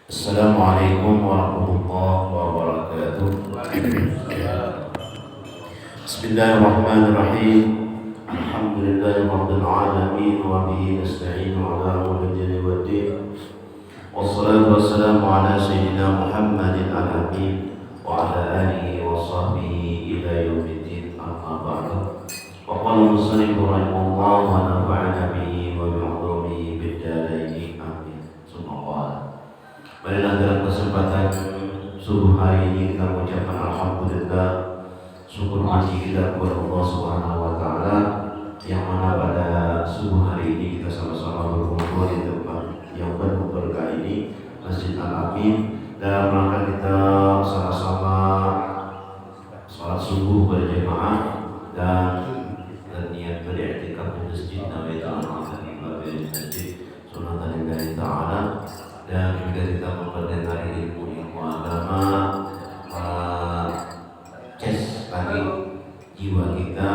Assalamualaikum warahmatullahi wabarakatuh. Bismillahirrahmanirrahim. Alhamdulillahirabbil alamin wa bihi nasta'inu ala umuri dunya waddin. Wassalatu wassalamu ala sayyidina Muhammadin al-amin wa ala alihi wa sahbihi ila yaumiddin. Amma ba'du. Wa qala musannif rahimahullah wa nafa'ana bihi wa bi'ulumihi bid-darain. Amin. Summa marilah dalam kesempatan subuh hari ini kita mengucapkan alhamdulillah, syukur puji kita kepada Allah Subhanahu wa taala yang mana pada subuh hari ini kita sama-sama berkumpul di tempat yang penuh berkah ini, Masjid Al-Amin, dalam rangka kita sama-sama salat subuh berjamaah dan niat beriktikaf di masjid Nawaitul Amal di masjid sunatan lillahi ta'ala, dan juga kita mempelajari ilmu agama, cek lagi jiwa kita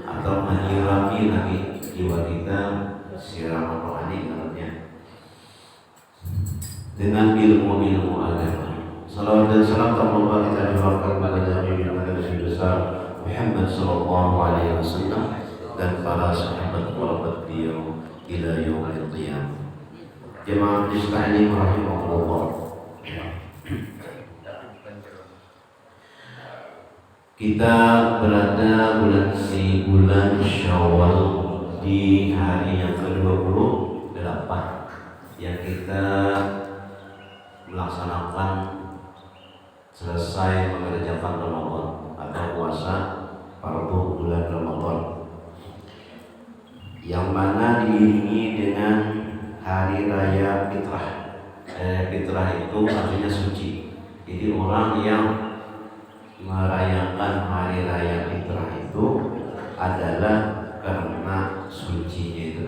atau menyirami lagi jiwa kita siraman rohani namanya dengan ilmu agama. Salawat dan salam terlebih kita diharapkan kepada Nabi Muhammad besar Muhammad sallallahu alaihi wasallam dan para sahabat kerabat beliau ila yaumil qiyamah. Jemaah sekalian rahimahullah, kita berada bulan Syawal di hari yang ke-28 yang kita melaksanakan selesai mengerjakan Ramadan atau puasa fardu bulan Ramadan, yang mana diiringi dengan hari raya fitrah. Fitrah itu artinya suci. Jadi orang yang merayakan hari raya fitrah itu adalah karena sucinya itu.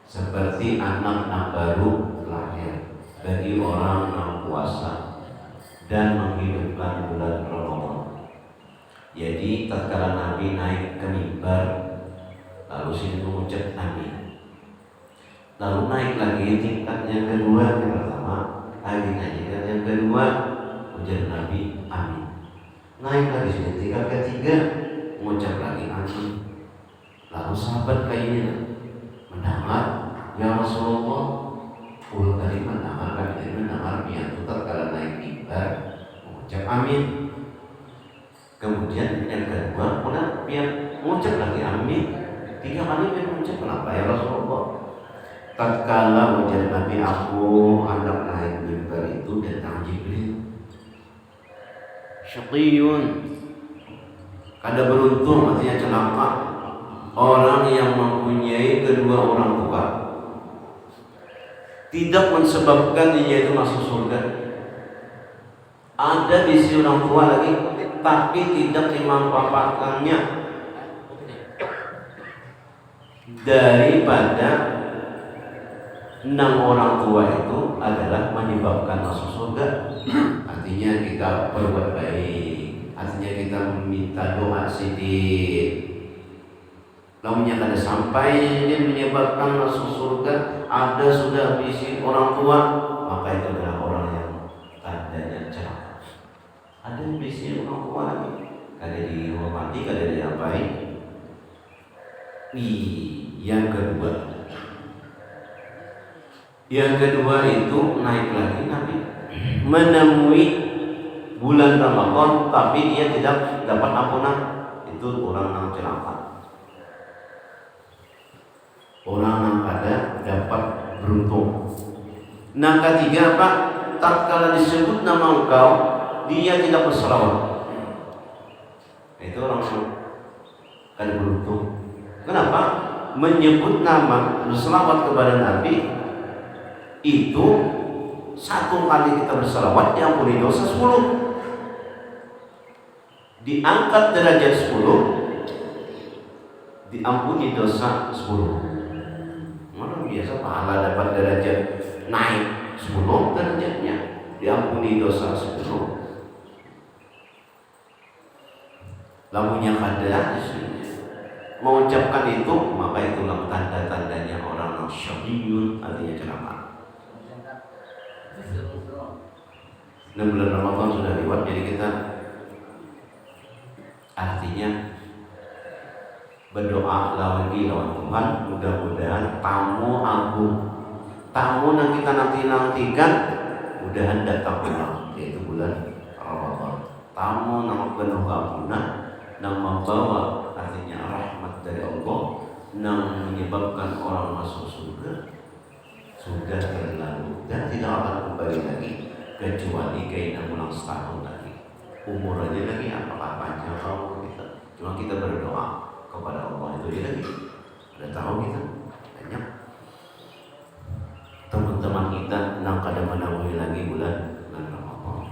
Seperti anak yang baru lahir bagi orang yang puasa dan menghidupkan bulan Ramadan. Jadi tatkala Nabi naik ke mimbar, lalu sini mengucap amin. Lalu naik lagi tingkat yang kedua, yang pertama amin aja, yang kedua ujar Nabi amin. Naik lagi sudah tingkat ketiga, mengucap lagi amin. Lalu sahabat kayaknya mendengar, ya Rasulullah, puluh kali mendengar biar tutar kalau naik mimbar mengucap amin. Kemudian yang kedua, biar mengucap lagi amin. 3 kali biar mengucap, kenapa ya Rasulullah? Tatkala ujar Nabi, aku hendak naik mimbar itu datang Jibril. Syaqiyun, kada beruntung, artinya celaka, orang yang mempunyai kedua orang tua tidak mensebabkan dia itu masuk surga. Ada di sisi orang tua lagi, tapi tidak dimanfaatkannya daripada 6 orang tua itu adalah menyebabkan masuk surga. Artinya kita berbuat baik, artinya kita meminta doa sedikit. Namun yang ada sampai ini menyebabkan masuk surga, ada sudah visi orang tua, maka itu adalah orang yang tandanya celaka. Ada visi orang tua lagi, kada dihormati, kada diapain. Yang kedua itu naik lagi Nabi menemui bulan Ramadan, tapi dia tidak dapat ampunan. Itu orang yang celaka, orang yang pada dapat beruntung. Nah, ketiga Pak, tatkala disebut nama engkau, dia tidak berselawat. Itu orang yang kada beruntung. Kenapa? Menyebut nama, berselawat kepada Nabi itu 1 kali kita berselawat diampuni dosa 10, diangkat derajat 10, diampuni dosa 10. Mana biasa pahala dapat derajat naik 10 derajatnya, diampuni dosa 10. Lamunya kada mengucapkan itu, maka itulah tanda-tandanya orang yang syaqiyun, artinya celaka. 6 bulan Ramadan sudah lewat, jadi kita artinya berdoa lagi lawan Tuhan, mudah-mudahan tamu agung, tamu yang kita nantikan mudahan datang pulang, yaitu bulan Ramadan. Tamu yang penuh keampunan, yang membawa artinya rahmat dari Allah, yang menyebabkan orang masuk surga, sudah berlalu dan tidak akan kembali lagi kecuali keinginan ulang setahun lagi. Umur aja lagi apakah panjang kalau kita, cuma kita berdoa kepada Allah itu dia lagi. Udah tahu kita banyak teman-teman kita yang kada menaungi lagi bulan Ramadan.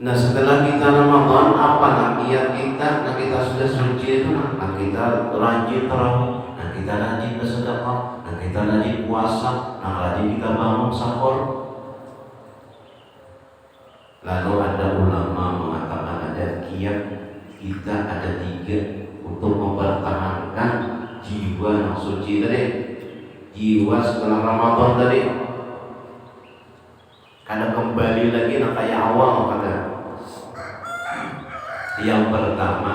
Nah setelah kita Ramadan, apa niat kita? Nah kita sudah suci itu, nah kita rajin tarawih, nah kita rajin bersedekah, nah kita rajin puasa, nah rajin kita bangun sahur. Lalu ada ulama mengatakan ada kiat kita ada 3 untuk mempertahankan jiwa yang suci tadi, jiwa setelah Ramadan tadi, karena kembali lagi nak kayak awal kata. Yang pertama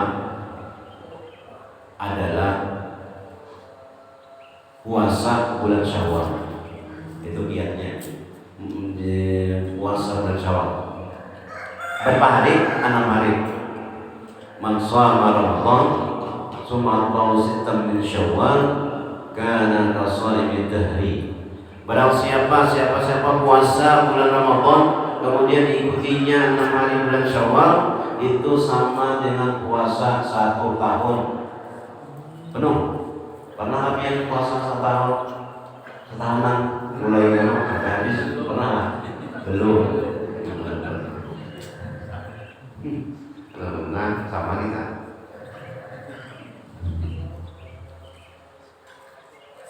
adalah puasa bulan Syawal, itu kiatnya. Puasa bulan Syawal berapa hari? 6 hari. Man shoma Ramadan summa atba'ahu 6 min Syawal kana kasa'imi dahri. Barang siapa puasa bulan Ramadan kemudian diikutinya 6 hari bulan Syawal, itu sama dengan puasa 1 tahun penuh. Pernah habis puasa 1 tahun? Setahunan mulai sampai habis pernah? Belum. Nah, sama kita.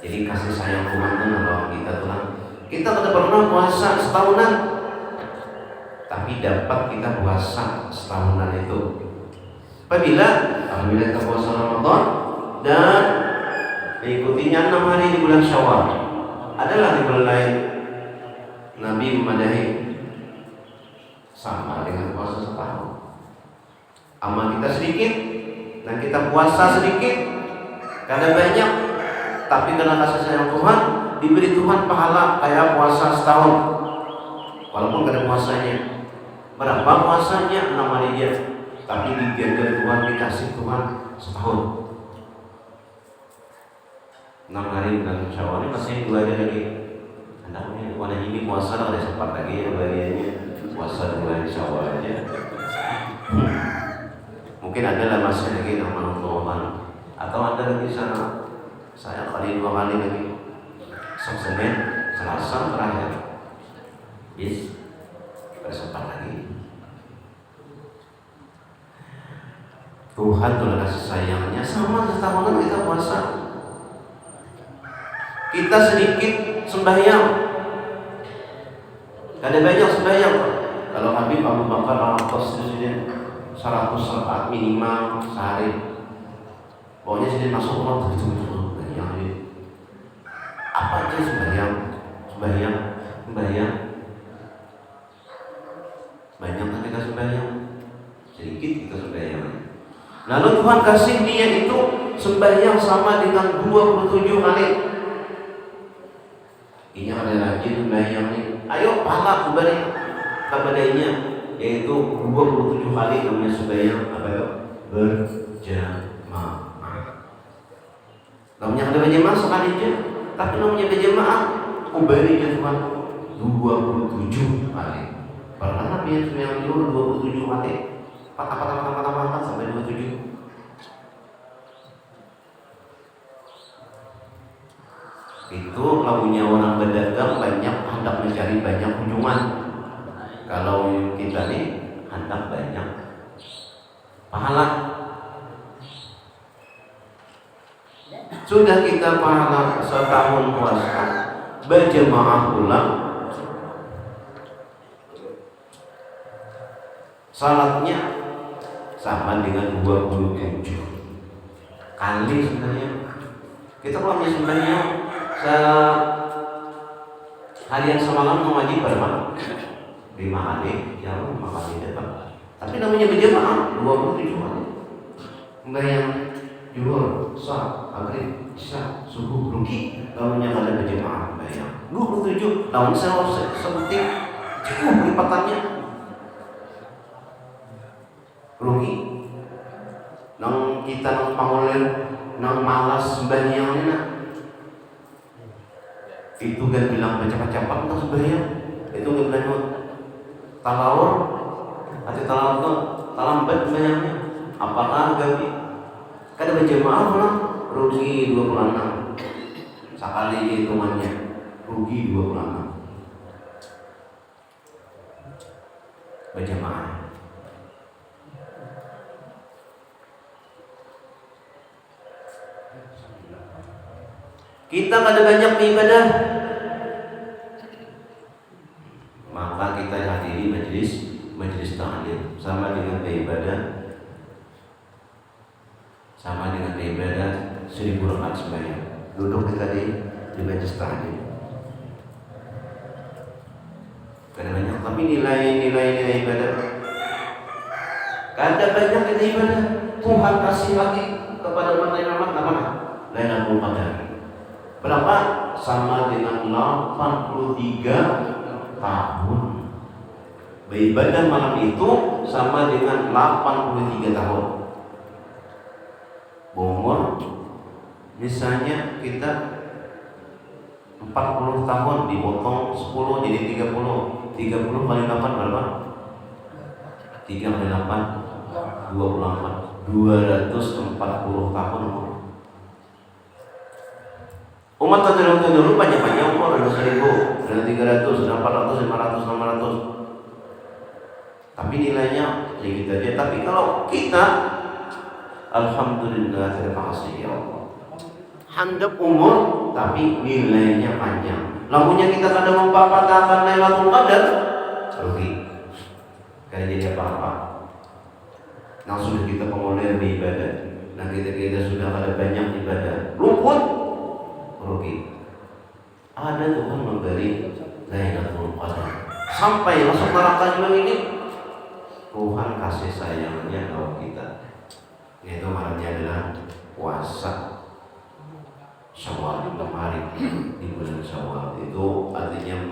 Jadi kasih sayang Tuhan itu nolong kita Tuhan. Kita tidak pernah puasa setahunan, tapi dapat kita puasa setahunan itu. Apabila kita puasa Ramadan dan diikutinya 6 hari di bulan Syawal. Adalah di bulan lain Nabi memadahi sama dengan puasa setahun. Amal kita sedikit dan kita puasa sedikit, karena banyak, tapi karena kasih sayang Tuhan diberi Tuhan pahala kayak puasa setahun. Walaupun gak ada puasanya, berapa puasanya 6 hari dia, tapi diganjar Tuhan, dikasih Tuhan setahun. 6 hari bulan Syawal ini masih 2 hari lagi. Andaknya warna ini puasa ada sempat lagi ya bagiannya puasa 2 hari Syawal aja. Mungkin ada masih lagi nama Tuhan, atau ada lagi sana saya kali 2 kali lagi Senin, Selasa terakhir. Yes, bersempat lagi. Tuhan telah kasih sayangnya sama setahunan kita puasa. Kita sedikit sembahyang, ada banyak sembahyang. Kalau Habib Abu Bakar Al-Atas di sini 100 rakaat minimal sehari. Pokoknya sini masuk rumah itu banyak. Apa aja sembahyang. Banyak kan kita sembahyang, sedikit kita sembahyang. Lalu Tuhan kasih dia itu sembahyang sama dengan 27 kali. Ini ada rajin sembahyang nih. Ayo pahala kembali kepadanya, yaitu 27 kali namanya sembahyang apa itu? Berjamaah. Namanya ada berjamaah sekali aja, tapi namanya berjamaah kembali Tuhan 27 kali. Pernah Nabi yang sembahyang dulu 27 kali. Patah sampai 27. Itu lagunya orang berdagang banyak hendak mencari banyak kunjungan. Kalau kita nih hendak banyak pahala. Sudah kita pahala setahun puasa, berjamaah pulang, salatnya sama dengan 27 kali sebenarnya. Kita kalau sembahyang harian semalam ngaji berapa? 5 hari, ya 5 kali dapat. Tapi namanya berjamaah 27 hari. Membayang juhur, sah, maghrib, isya, subuh, rugi. Namanya kada berjamaah membayang 27 tahun seperti cukup lipatannya. Rugi. Nang kita nang pangulir, nang malas sembahyangnya. Itu kan bilang baca-baca nang sembahyang. Itu kan bilang talawur atau talawur itu talambat sembahyangnya. Apakah gabi? Kada berjamaah lah, rugi 26. Sekali hitungannya rugi 26. Berjamaah. Kita kada banyak beribadah, maka kita hadiri majelis ta'lim sama dengan beribadah, sama dengan beribadah 1000 rakaat sembahyang. Duduk kita di majelis ta'lim. Kada banyak, tapi nilai ibadah kada banyak kita ibadah. Tuhan kasih hati kepada umat apa? Lailatul Qadar. Berapa? Sama dengan 83 tahun. Beribadah malam itu sama dengan 83 tahun. Umur misalnya kita 40 tahun dipotong 10 jadi 30. 30 kali 8 berapa? 3 kali 8 24. 240 tahun umur. Umat terdahulu banyak umur, ada 1000, ada 300, ada 400, 500, 600. Tapi nilainya sedikit aja. Tapi kalau kita, alhamdulillah, terima kasih ya Allah. Handap umur, tapi nilainya panjang. Lamunya kita kadang mempapatahkan Lailatul Qadar, rugi. Karena jadi apa-apa. Nah sudah kita penguliah beribadah, nah kita sudah ada banyak ibadah, luput, rugi. Ada Tuhan memberi Lailatul Qadar sampai masuk neraka juga ini. Tuhan kasih sayangnya kalau kita, yaitu malamnya adalah puasa Syawal kemarin di bulan Syawal. Itu artinya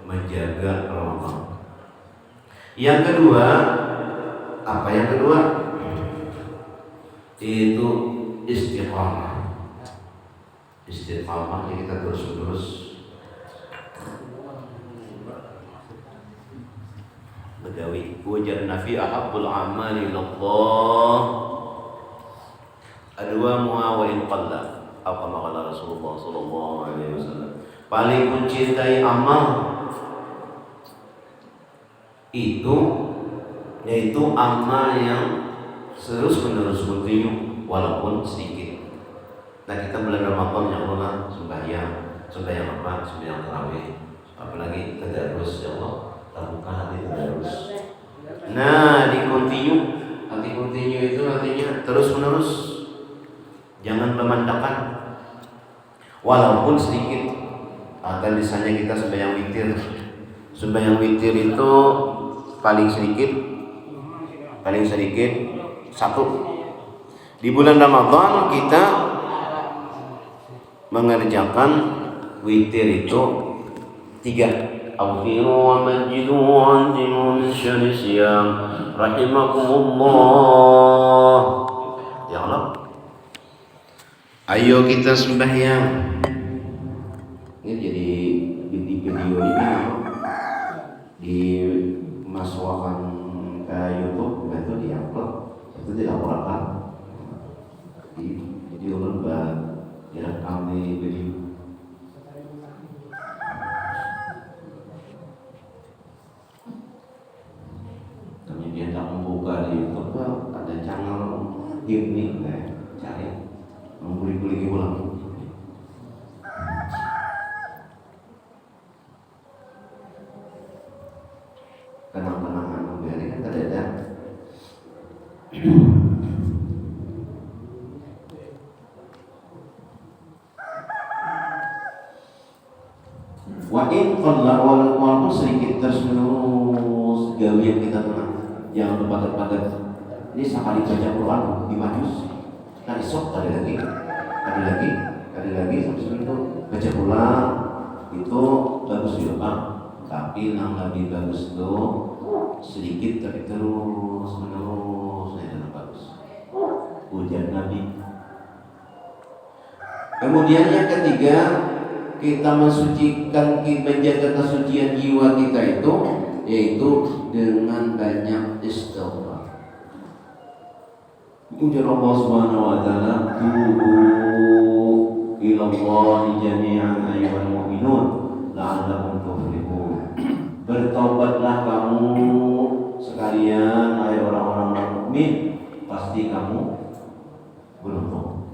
menjaga Ramadan. Yang kedua, apa yang kedua? Itu istiqamah. Istiqamah yang kita terus-menerus Badawi wajanna fi ahabbul amali ilallah adwamuha wa in qalla atau kama qala Rasulullah sallallahu alaihi wasallam. Paling mencintai amal itu yaitu amal yang terus-menerus kontinu walaupun sedikit. Nah kita bulan Ramadan ya Allah sembahyang apa? Sembahyang tarawih, apalagi tadarus ya Allah. Bukan hati terus. Nah, hati kontinu itu artinya terus menerus. Jangan memandangkan walaupun sedikit. Atau misalnya kita sembahyang witir. Sembahyang witir itu paling sedikit 1. Di bulan Ramadan kita mengerjakan witir itu 3. Aghfiru wa majidu wa anzimu min syarri siyam rahimakumullah. Ya Allah, ayo kita sembahyang. Ini jadi video ini dimasukkan ke YouTube, itu diupload, itu dilaporkan. Jadi ulun direkam di video. Dia tak membuka di YouTube, ada channel unik, cari mengulik-ulik ulang. Kenang-kenangan biar kan ada. Wa in qalla, walaupun sedikit terus menerus gawian kita tenang, jangan berpadat-padat. Ini sekali baca Quran di majus, nah esok kali lagi sampai itu baca ulang itu bagus juga, tapi yang lebih bagus itu sedikit tapi terus menerus, itu bagus. Ujian Nabi. Kemudian yang ketiga, kita mensucikan, menjaga kesucian jiwa kita itu, yaitu dengan banyak istighfar. Ujar Allah Subhanahu wa taala, tubu ila Allah jami'an ayyuhal mu'minun la'allakum tuflihun. Bertobatlah kamu sekalian, hai orang-orang mukmin, pasti kamu beruntung.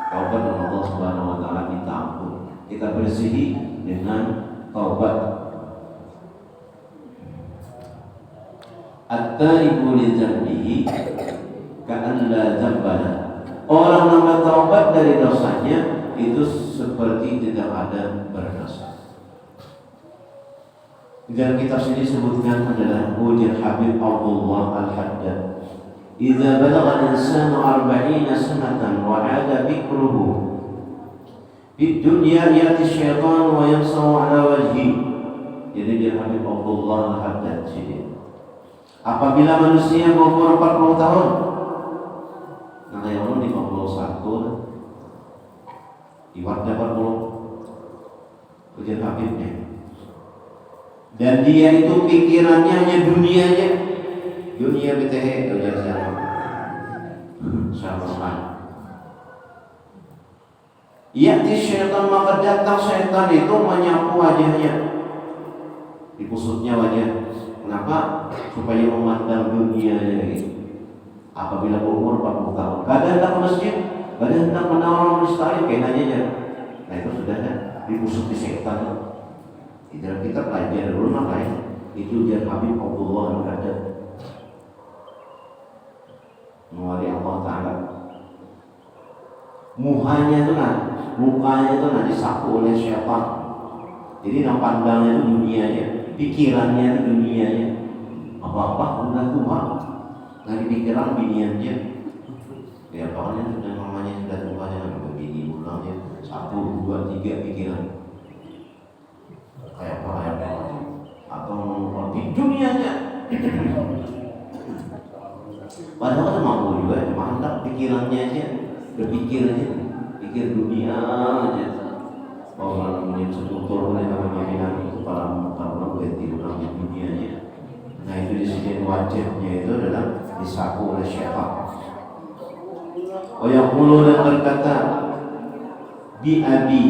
Taubat dengan Allah Subhanahu wa taala, minta ampun. Kita bersihi dengan taubat. At-taibu li dzambihi ka'an la dzambana. Orang yang bertaubat dari dosanya itu seperti tidak ada berdosa. Dan kitab sini disebutkan adalah ujar Habib Abdullah Al-Haddad. Idza balagha al-insanu 40 sanatan wa 'ada fikruhu fid dunya ya'ti syaitan wa yamsahu 'ala wajhi. Jadi dia Habib Abdullah Al-Haddad sini. Apabila manusia berumur 40 tahun, nah yang umur 51, iwatnya 40, ujian Habibnya. Dan dia itu pikirannya hanya dunianya, dunia BTH, ujian Syarman. Ya'ti syaitan, maka datang syaitan itu menyapu wajahnya, dikusutnya wajah. Kenapa? Supaya memandang dunianya gitu. Apabila berumur 40 tahun, kadang hendak ke masjid, kadang hendak menawar mustahil kayaknya. Nah itu sudah kan dikusut di setan. Kita belajar dulu makanya itu dia Habib Abdullah Al-Haddad. Mewali Allah Ta'ala. Mukanya itu disapu oleh syaitan. Jadi yang pandangnya itu dunianya, pikirannya itu dunianya. Apa-apa hendak Tuhan. Nah di pikiran biniannya, ya pokoknya sudah mamanya sudah tua, jangan begini ulangnya 1, 2, 3 pikiran. Kayak apa? Atau di dunianya. Padahal kan mampu juga, cuma hendak pikirannya aja, pikir dunia aja. Orang punya setutur oleh namanya kepala berarti orang dunianya. Nah itu di sini wajahnya itu adalah disapu oleh syaitan. Wayaqulu, dan berkata, bi abi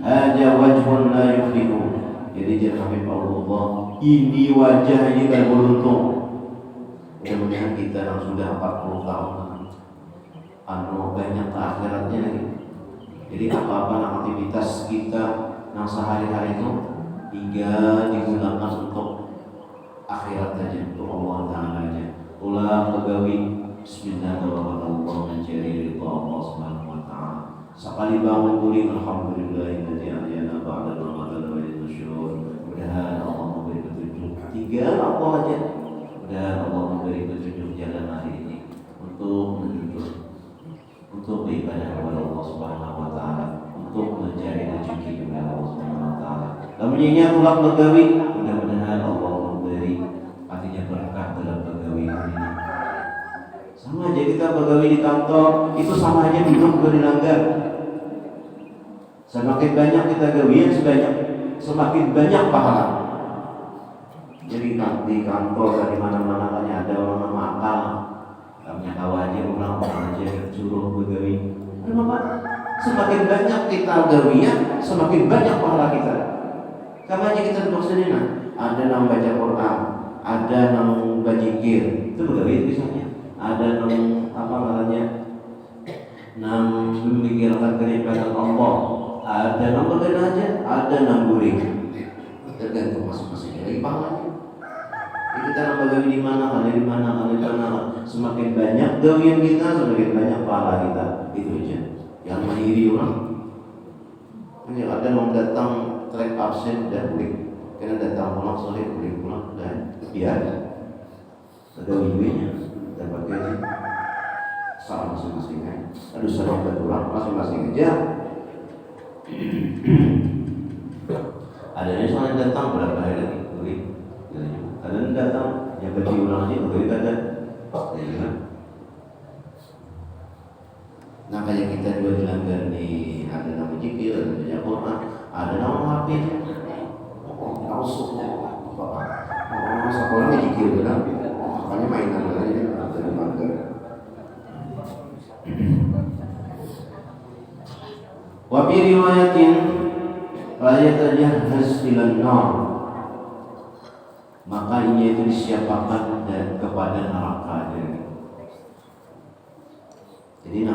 ada wajhun la yuflihu. Jadi dia Habib Allah, ini wajah ini tak beruntung. Mudah-mudahan kita yang sudah 40 tahun banyak akhiratnya lagi. Jadi apa-apa aktivitas kita yang sehari-hari itu hingga digunakan untuk akhirat saja, untuk Allah Ta'ala saja. Ulang pegawai Bismillahirrahmanirrahim, mencari ridha Allah Subhanahu wa Ta'ala. Sekali bangun kuring, alhamdulillahilladzi ahyana ba'da ma qadara wa nusyur. Mudah-mudahan Allah memberi petunjuk. 3 apa aja. Mudah-mudahan Allah memberi petunjuk jalan hari ini untuk menjujur, untuk beribadah kepada Allah Subhanahu wa Ta'ala, untuk mencari rezeki kepada Allah Subhanahu wa Ta'ala. Lamunnya pulang pegawai, mudah-mudahan Allah memberi artinya berkah dalam pegawai ini. Sama aja kita pegawai di kantor, itu sama aja hidup juga dilanggar. Semakin banyak kita gawian, semakin banyak pahala. Jadi di kantor di mana-mana hanya ada orang nakal. Kami tahu aja orang aja suruh pegawai. Kenapa? Semakin banyak kita gawian, semakin banyak pahala kita. Sama aja kita duduk sini, ada yang baca Quran, ada yang berzikir, itu pegawai misalnya. Ada yang yang memikirkan kenikmatan Allah, ada yang bekerja aja, ada yang guring. Tergantung masing-masing lagi pahalanya. Kita nak bagawi di mana, semakin banyak gawian kita, semakin banyak pahala kita. Itu aja. Yang mandiri orang, Ini ada yang datang track absen dan break, karena datang pulang sore break pulang dan biar ada wiwinya dapat gaji salah masing-masing kan. Aduh saya berkurang masing-masing aja. Ada yang soalnya datang berapa hari lagi break, ada yang datang yang gaji ulang aja break ada. Nah kayak kita juga dilanggar nih, ada nama zikir, ada nama Quran, ada nama hafid. Langsung sekolahnya zikir kan, makanya mainan aja ada dilanggar. Wa bi riwayatin la yatajahhaz ila an-nar, maka ia itu disiapkan dan kepada neraka. Jadi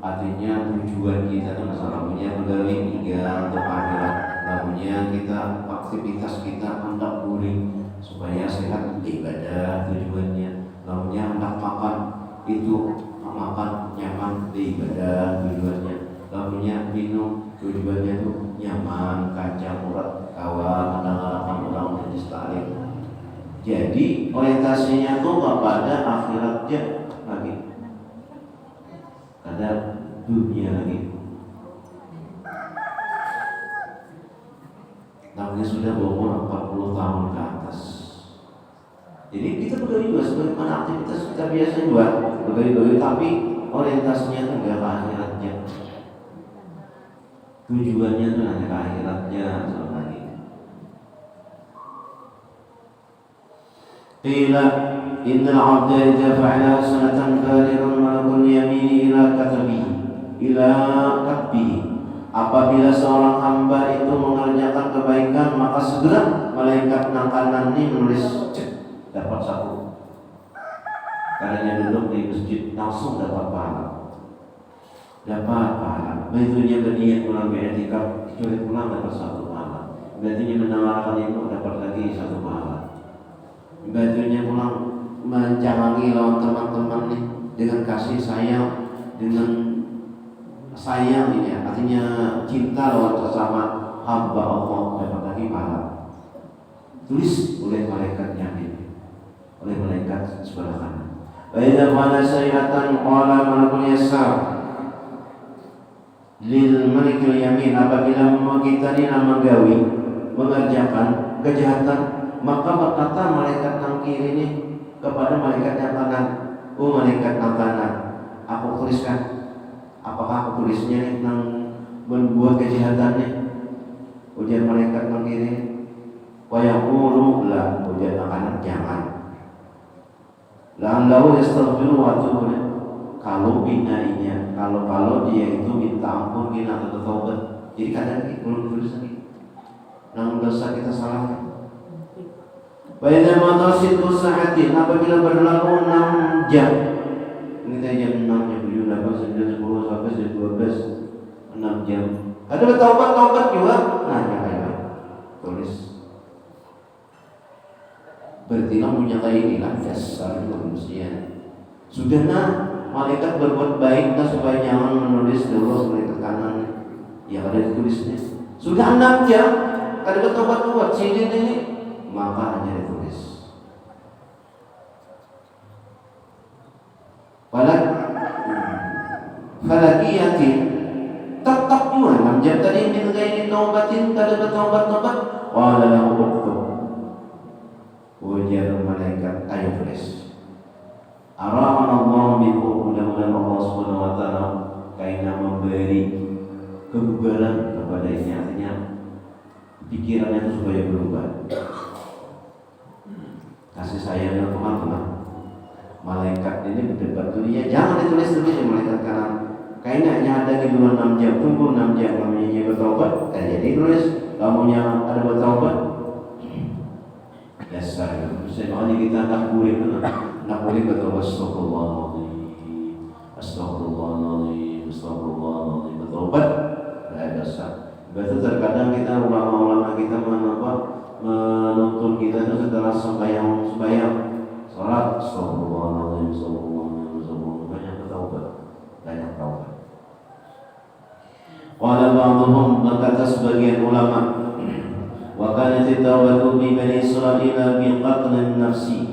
artinya tujuan kita itu masalah punya pegawai tiga untuk akhirat, namanya kita aktivitas kita hendak guring supaya sehat ibadah tujuannya, namanya hendak makan itu makan nyaman ibadah tujuannya, namanya minum tujuannya itu nyaman kaca murad kawan mendengarkan orang jenis tarik. Jadi orientasinya tuh kepada akhiratnya lagi, ada dunia lagi. Namanya sudah berumur 40 tahun ke atas. Jadi kita pegawai juga sebagaimana aktivitas kita biasa juga pegawai, tapi orientasinya itu enggak ke akhiratnya. Tujuannya itu hanya ke akhiratnya lagi. Qila innal 'abda idza fa'ala hasanatan fadiran malakul yamin ila katbihi. Apabila seorang hamba itu mengerjakan kebaikan, maka segera malaikat kanan ini menulis cek, dapat satu. Karena duduk di masjid langsung dapat pahala. Dapat pahala. Begitu berniat pulang beriktikaf, kecuali pulang dapat satu pahala. Begitu menawarkan itu dapat lagi satu pahala. Begitu pulang mencawangi lawan teman-teman nih dengan kasih sayang, dengan sayang ini ya, artinya cinta lawan sesama hamba Allah dapat lagi pahala. Tulis oleh malaikatnya ini, oleh malaikat sebelah kanan. Wa idza qala sayyatan qala malakul yasar lil malikil yamin, apabila kita ini menggawi mengerjakan kejahatan, maka berkata malaikat yang kiri ini kepada malaikat yang kanan, oh malaikat yang kanan, aku tuliskan. Apakah aku tulisnya tentang membuat kejahatannya? Ujian malaikat yang kiri. Wa yaqulu la, ujian yang kanan jangan. La'allahu yastaghfiru wa atubu ilaih. Kalau binainya, kalau dia itu minta ampun kita atau taubat. Jadi kadang belum tulis lagi. Nang dosa kita salah. Wa idza madasitu sa'atin, apabila berlalu 6 jam. Ini jam 6 jam 7 8 9 10 sampai jam 12 6 jam. Ada bertaubat juga. Nah, ya. Tulis. Berarti punya kayak inilah dasar manusia. Sudah malaikat berbuat baik supaya jangan menulis dulu malaikat kanan yang ada ditulisnya. Sudah 6 jam ada bertaubat sini ini, maka hanya ditulis. Falakiyatin tetap juga 6 jam tadi min ghairi taubatin, kada bertaubat wala lahu uktub. Ujar malaikat, ayo tulis. Arahan Allah bihu, mudah-mudahan Allah subhanahu wa ta'ala kaina memberi kebugaran kepadanya, artinya pikirannya itu supaya berubah. Kasih sayangnya teman-teman. Malaikat ini berdebat dunia, jangan ditulis di malaikat kanan. Kayaknya ada di dua 6 jam, tunggu 6 jam namanya dia bertaubat. Jadi tulis kamunya ada bertaubat. Dasar, semuanya kita nak boleh bertaubat. Astagfirullahaladzim, bertaubat. Ada dasar. Betul terkadang kita ulama-ulama kita menuntun kita itu setelah sembahyang. Salat, astagfirullahaladzim, banyak bertaubat, banyak taubat. Qala ba'dhum, berkata sebagian ulama, wa kanat at-taubatu bi Bani Israil bi qatl an-nafsi,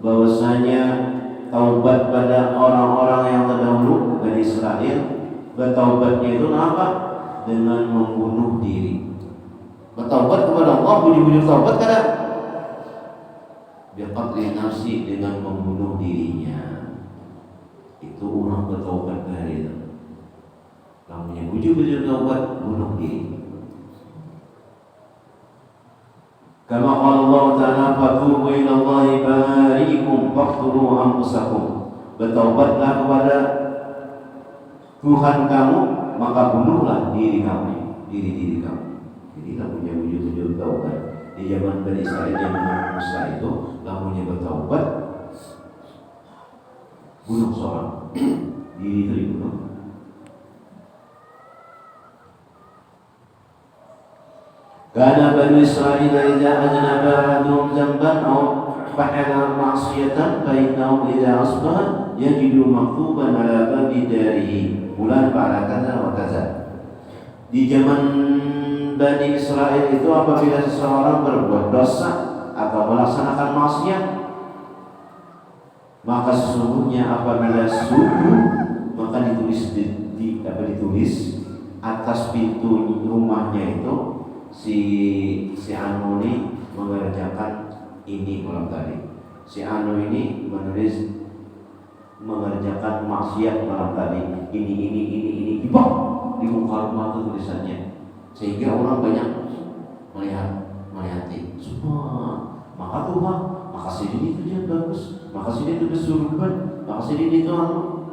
bahwasanya taubat pada orang-orang yang terdahulu Bani Israel, bertaubatnya itu apa? Dengan membunuh diri. Bertaubat kepada Allah, bunyi-bunyi taubat kada? Biqatli nafsi, dengan membunuh dirinya. Itu orang bertaubat dari itu. Namanya bunyi-bunyi taubat, bunuh diri. Kama qala Allah Ta'ala, fatubu ila Allahi bari'ikum faqtulu anfusakum. Bertaubatlah kepada Tuhan kamu, maka bunuhlah diri kamu, diri kamu. Jadi lamunya wujud taubat di zaman Bani Israil, zaman Musa itu, lamunya bertaubat, bunuh seorang, diri itu dibunuh. Karena Bani Israil idza aznaba ahaduhum dzamban aw fa'ala ma'siyatan fa innahu idza asbaha yajidu maktuban ala babi darihi fulan fa'ala kadza wa kadza. Di zaman Bani Israil itu, apabila seseorang berbuat dosa atau melaksanakan maksiat, maka sesungguhnya apabila subuh, maka ditulis ditulis atas pintu rumahnya itu, si anu ini mengerjakan ini malam tadi, si anu ini menulis mengerjakan maksiat malam tadi, ini di muka rumah itu tulisannya, sehingga orang banyak melihati semua. Maka Tuhan, maka sini itu dia bagus, maka sini itu kesurupan, maka sini itu anu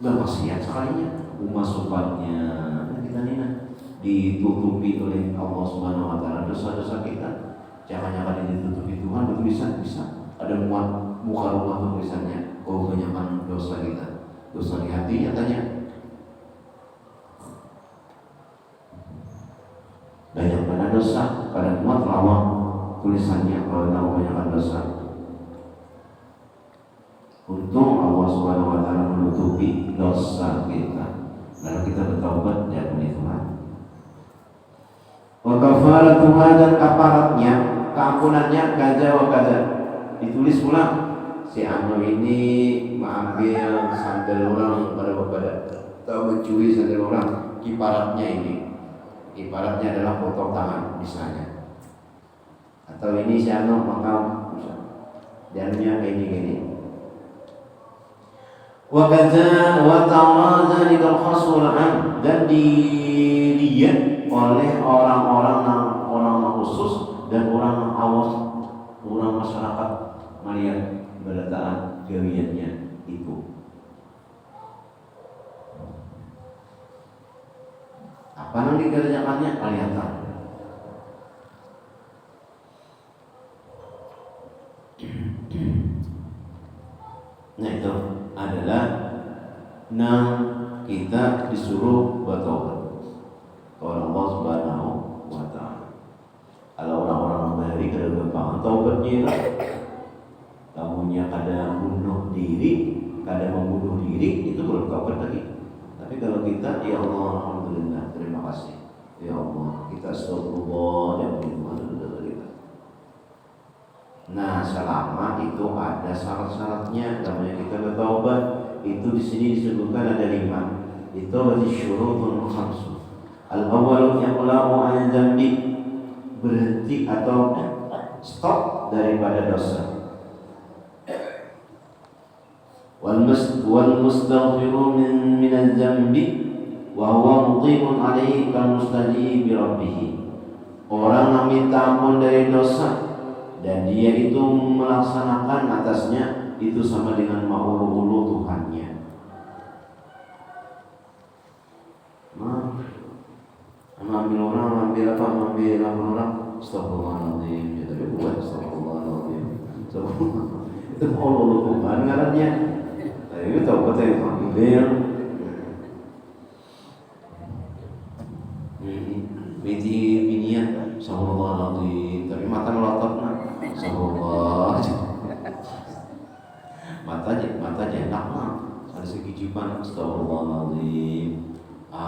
bermaksiat sekalinya, umasukannya kita ini ditutupi oleh Allah Subhanahu Wa Taala dosa-dosa kita. Jangan-jangan ditutupi Tuhan bertulisan bisa ada muka rumah tulisannya, kau kebanyakan dosa kita, dosa di hati nyatanya. Banyak pada dosa, pada muat lawang tulisannya kalau tahu kebanyakan dosa. Untung Allah Subhanahu Wa Taala menutupi dosa kita, lalu kita bertaubat dan Tuhan. Wa kafaratuha, dan kafaratnya, keampunannya kaza wa kaza. Ditulis pula si anu ini mengambil sandal orang pada atau mencuri sandal orang, kiparatnya ini. Ibaratnya adalah potong tangan misalnya, atau ini si anu maka jalannya kayak gini. Wa kaza wa ta'ala dzalika al-khasul an, dan dilihat oleh orang-orang khusus dan orang awam, orang masyarakat melihat berataan kewiannya itu. Apa yang dikerjakannya kelihatan. Nah itu adalah kita disuruh bertobat kepada Allah Subhanahu Wa Taala. Kalau orang-orang dari kedepangan taubatnya, kamunya kada bunuh diri, kada membunuh diri, itu belum taubat lagi. Tapi kalau kita, ya Allah, alhamdulillah, terima kasih, ya Allah, kita astagfirullah dan berdoa kita. Nah, selama itu ada syarat-syaratnya, namanya kita bertaubat, itu di sini disebutkan ada 5. Itu berarti syurutun khamsu. Al-awwalu yaqla'u an dzambi, berhenti atau stop daripada dosa. Wal mustaghfiru min az-zambi wa huwa muqimun alaihi kal mustajib bi rabbih. Orang yang minta ampun dari dosa dan dia itu melaksanakan atasnya, itu sama dengan mengulu-ulu Tuhannya. Ambil orang, ambil orang, astagfirullahaladzim, ya tadi buat astagfirullahaladzim, itu mengulu Tuhan ngarannya. Itu tahu kata yang ambil miti binian, astagfirullahaladzim, tapi mata melotot nak, astagfirullah. Matanya enak lah, ada segijipan, astagfirullahaladzim.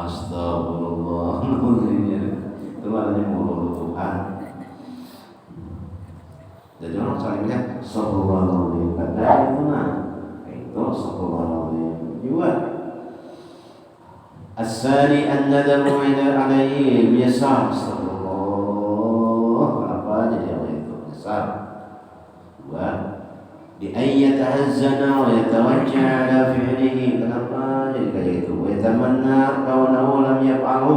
Astagfirullah. Itu artinya mulut Tuhan. Jadi orang saling lihat Astagfirullahaladzim. Padahal itu nah itu Astagfirullahaladzim juga. As-sani an-nadamu alaihi biasa. Astagfirullah. Apa jadi apa itu? Biasa. Dua. Di ayat tahazzana wa yatawajjah ala fi'lihi. Kenapa jadi kayak itu? Wa yatamanna kaunahu lam yaf'alhu.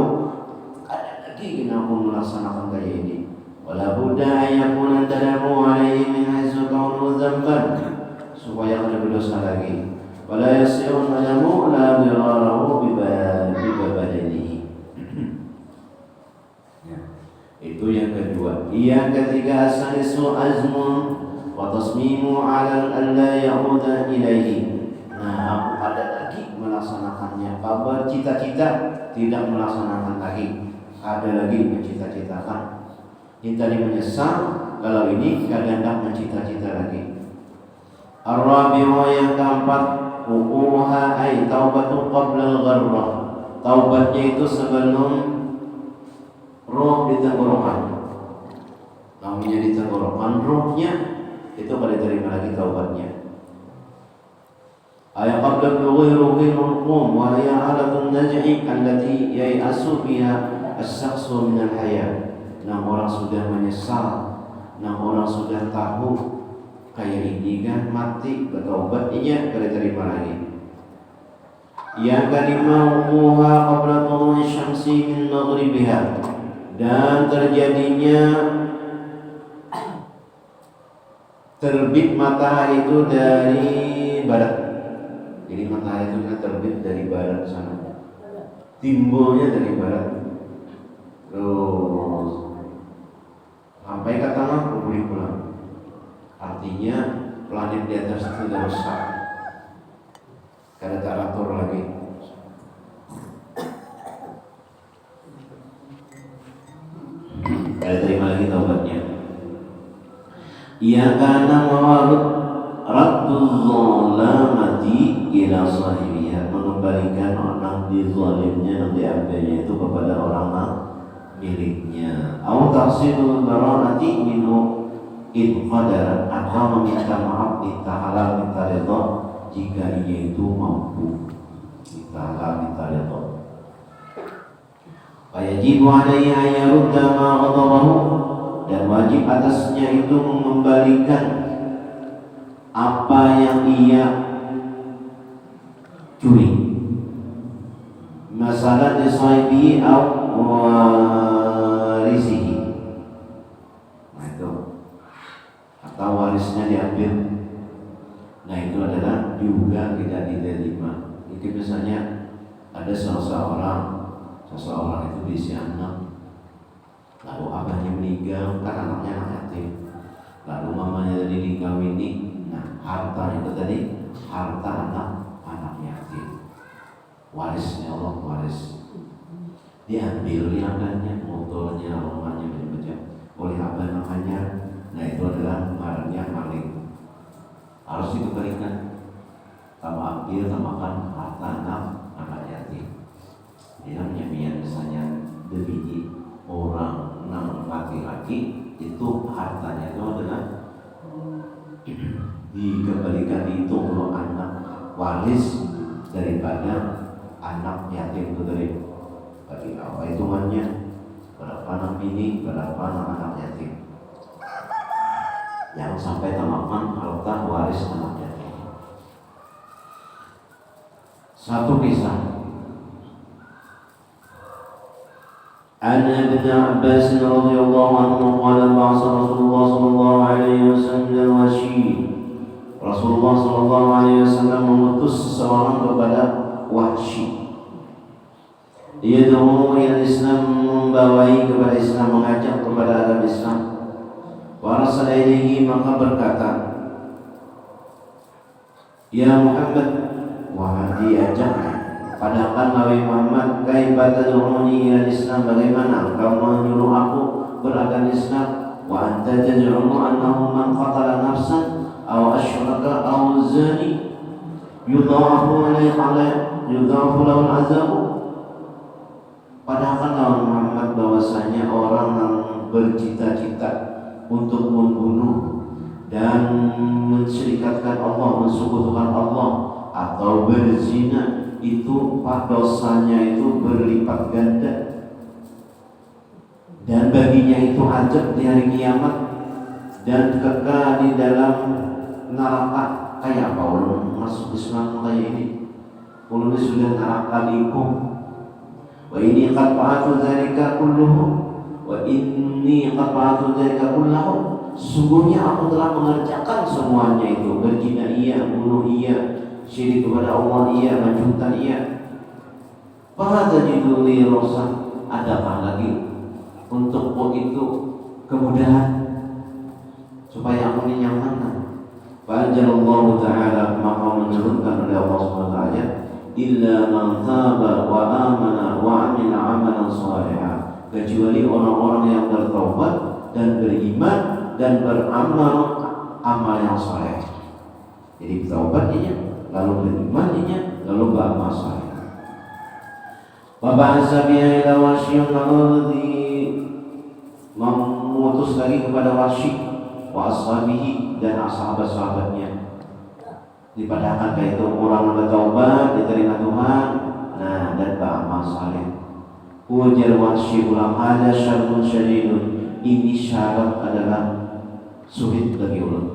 Ada lagi kenapa melaksanakan kayak ini? Wala budda ayakuna tadamu alaihi min haitsu kaunuhu dzamban. Supaya ada berdosa lagi. Wala yasirun tadamu la dirarahu bibadanihi. Itu yang kedua. Yang ketiga asalisu azmun wa tasmimu ala alla ya'uda ilaihi. Nah, ada lagi melaksanakannya. Kabar cita-cita tidak melaksanakan lagi. Ada lagi mencita-citakan. Ini tadi menyesal, kalau ini kadang mencita-cita lagi. Ar-rabi'u yang keempat, wuquha ay taubatu qabla al-gharrah. Taubatnya itu sebelum roh di tenggorokan. Namanya di tenggorokan, rohnya itu pada terima lagi taubatnya. Ayat qabla al-gharrah ruhul wa hiya alatun naj'i allati yai'asu biha as-shakhsu min al-hayat. Nah, orang sudah menyesal, nah orang sudah tahu kayak ini kan mati, bertaubat iya pada terima lagi. Yang kelima, wuquha qabla tulu'i syamsi min maghribiha. Dan terjadinya terbit matahari itu dari barat. Jadi matahari itu kan terbit dari barat sana, timbulnya dari barat, terus sampai ke tengah pulih pulang. Artinya planet di atas itu sudah rusak, kada teratur lagi. Kada terima lagi taubatnya. Ia kana mawarud raddul zalamati ila sahibiha, mengembalikan orang dizalimnya dan diambilnya itu kepada orang miliknya. Au tahsilul baranati minhu in qadara, atau meminta maaf, minta halal, minta redha jika ia itu mampu. Minta halal, minta redha. Wajibu alaihi an yarudda ma ghadabahu, dan wajib atasnya itu mengembalikan apa yang ia curi. Masalah disaibi au warisihi. Nah itu, atau warisnya diambil. Nah itu adalah juga tidak diterima. Itu misalnya ada seseorang itu diisi anak, lalu abahnya meninggal, kan anaknya anak yatim, lalu mamanya tadi dikawini. Nah harta itu tadi harta anak yatim, warisnya Allah, waris diambil anaknya, motornya, rumahnya, macam-macam oleh abah namanya. Nah itu adalah ngarannya maling, harus dikembalikan. Kamu ambil, tamakan harta anak yatim. Dia namanya misalnya debiji orang laki-laki, itu hartanya itu adalah dikembalikan, dihitung kalau anak waris daripada anak yatim itu dari bagi apa hitungannya, berapa anak bini, berapa anak yatim. Yang sampai tamakan harta waris anak yatim. Satu kisah. عن ابن عباس رضي الله عنه قال بعث رسول الله صلى الله عليه وسلم الوحشي. Rasulullah sallallahu alaihi wasallam mengutus seseorang kepada Wahsy. Yad'u ila Islam, membawai kepada Islam, mengajak kepada agama Islam. Wa arsala ilaihi, maka berkata, ya Muhammad, wahai diajak padahal Nabi Muhammad, kaifa tad'uni ila Islam, bagaimana engkau menyuruh aku beragama Islam, wa anta tad'u annahu man qatala nafsan aw asyraka aw zani yudhafu lahu al-'azab. untuk membunuh dan mensyirikatkan Allah, mensekutukan Allah, atau berzina, itu dosanya itu berlipat ganda, dan baginya itu azab di hari kiamat dan kekal di dalam neraka. Kayak apa ulun masuk Islam kayak ini? Ulun sudah neraka dikum. Wa ini qad fa'atu dzalika kulluhu wa inni qad fa'atu dzalika kulluhu. Sungguhnya aku telah mengerjakan semuanya itu. Berzina iya, bunuh iya, syirik kepada Allah iya, menjuta iya. Fahadzajidu li rosan. Adakah lagi untukku itu kemudahan supaya aku dinyamankan? Fa'anjalallahu ta'ala, maka menurunkan oleh Allah SWT, illa man taba wa amana wa amila amalan salihah, kecuali orang-orang yang bertaubat dan beriman dan beramal amal yang saleh. Jadi bertaubat dia, lalu beriman dia, lalu beramal saleh. Wa ba'atsa biha ila wasyyin memutus lagi kepada Wasyi wa ashabihi dan sahabat-sahabatnya. Dipadahkan kayak itu orang bertaubat diterima Tuhan, nah, dan beramal saleh. Ujar Wasyi ulang, ada syartun syadidun, ini syarat adalah sulit bagi ulun.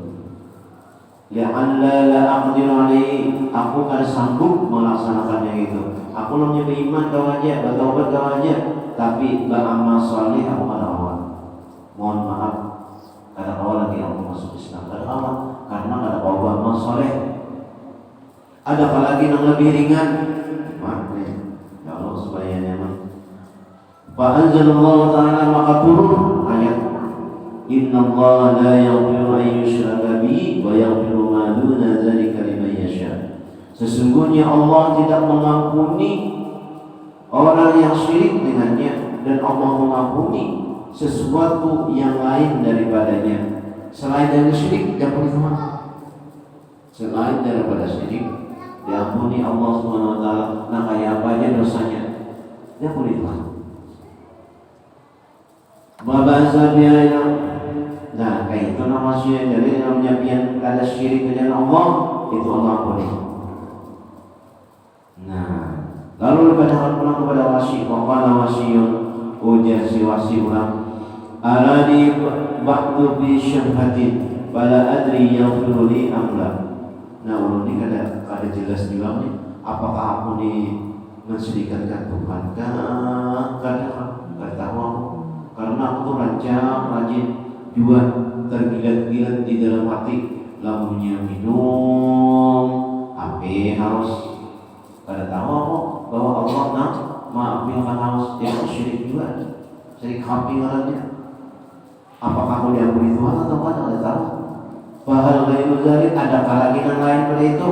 La'alla la aqdiru alaihi, aku kan sanggup melaksanakannya itu. Aku namanya beriman kau aja, bertaubat kau aja, tapi beramal saleh aku kada awal. Mohon maaf, kada awal lagi aku masuk Islam, kada awal karena kada awal beramal saleh. Adakah lagi yang lebih ringan? Ya Allah supaya nyaman. Fa anzalallahu ta'ala, maka turun ayat, innallaha la yaghfiru an yushraka bihi wa yaghfiru ma duna dzalika liman yasha. Sesungguhnya Allah tidak mengampuni orang yang syirik dengannya, dan Allah mengampuni sesuatu yang lain daripadanya. Selain dari syirik diampuni Tuhan. Selain daripada syirik diampuni Allah Subhanahu wa taala. Nah, kayak apa aja dosanya diampuni Tuhan. Mabasa biaya. Nah, kayak itu namanya, jadi namanya pian kada syirik dengan Allah, itu Allah ampuni. Nah, lalu dikatakan pulang kepada Wasyi, waqala Wasyiyun, ujar si Wasyi ulang, alani ba'du bi syabhatin bala adri yaghfiru li amla. Nah, ulun ini kada jelas juga nih, apakah aku nih mensyirikatkan Tuhan? Kada tahu aku. Karena aku tuh rajin juga tergilat-gilat di dalam hati, lamunya minum, HP harus. Kada tahu aku bahwa Allah maafkan harus, dia syirik juga, syirik HP ngarannya. Apakah aku diampuni Tuhan atau kada tahu. Fahal ghairu dzalik, adakah lagi yang lain pada itu?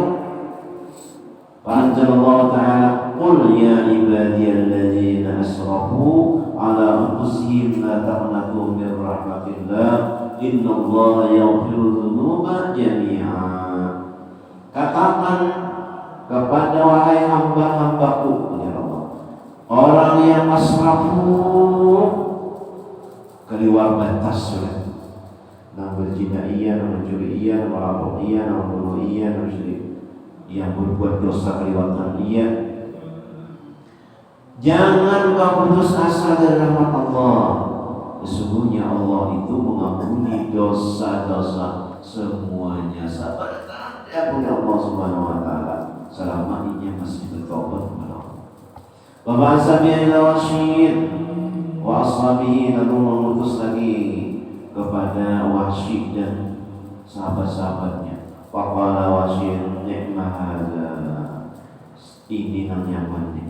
Fa'anzalallahu ta'ala, qul ya ibadiyalladzina asrafu ala anfusihim la taqnatu min rahmatillah innallaha yaghfiru dzunuba jami'a. Katakan kepada wahai hamba-hambaku, ya Allah, orang yang asrafu, keluar batas sudah. Nah, berzina iya, mencuri iya, merampok iya, membunuh iya, syirik, yang berbuat dosa kelewatan iya. Jangan kau putus asa dari rahmat Allah. Sesungguhnya Allah itu mengampuni dosa-dosa semuanya. Sabar ya punya Allah Subhanahu wa taala selama ia masih bertobat kepada Allah. Wa ba'atsa ila Wasyyin wa ashabihi, lalu mengutus lagi kepada Wasyi dan sahabat-sahabatnya. Faqala Wasyyin, ni'ma hadza, ini yang nyaman nih.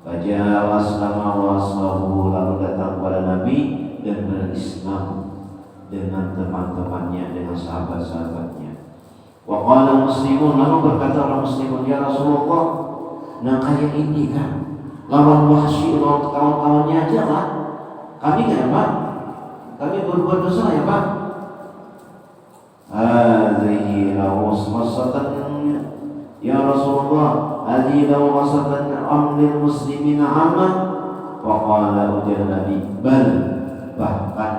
Baca waslama washabu, lalu datang kepada Nabi dan berislam dengan teman-temannya, dengan sahabat-sahabatnya. Wa qala muslimun, lalu berkata orang muslimun, ya Rasulullah, nah kayak ini kan lawan Wasyi, lawan kawan-kawannya aja kan, kami nggak apa, kami berbuat dosa ya Pak. Hadhihi lawasatan ya Rasulullah, hadhihi lawasatan amlil muslimin amma. Wa qala ujar Nabi, bal, bahkan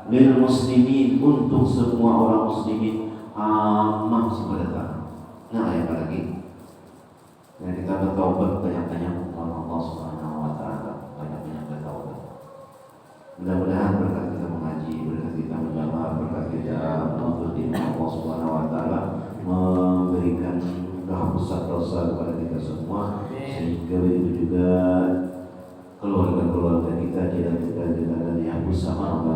lil muslimin, untuk semua orang muslimin, ammah sebenarnya. Nah, ayat lagi. Dan kita bertaubat banyak-banyak kepada Allah Subhanahu wa taala, banyak-banyak bertaubat. Mudah-mudahan berkat kita mengaji, berkat kita menjamaah, berkat kita menuntut ilmu, Allah Subhanahu wa taala memberikan kehapusat dosa kepada kita semua, sehingga begitu juga keluarga-keluarga kita tidak dihapus sama Allah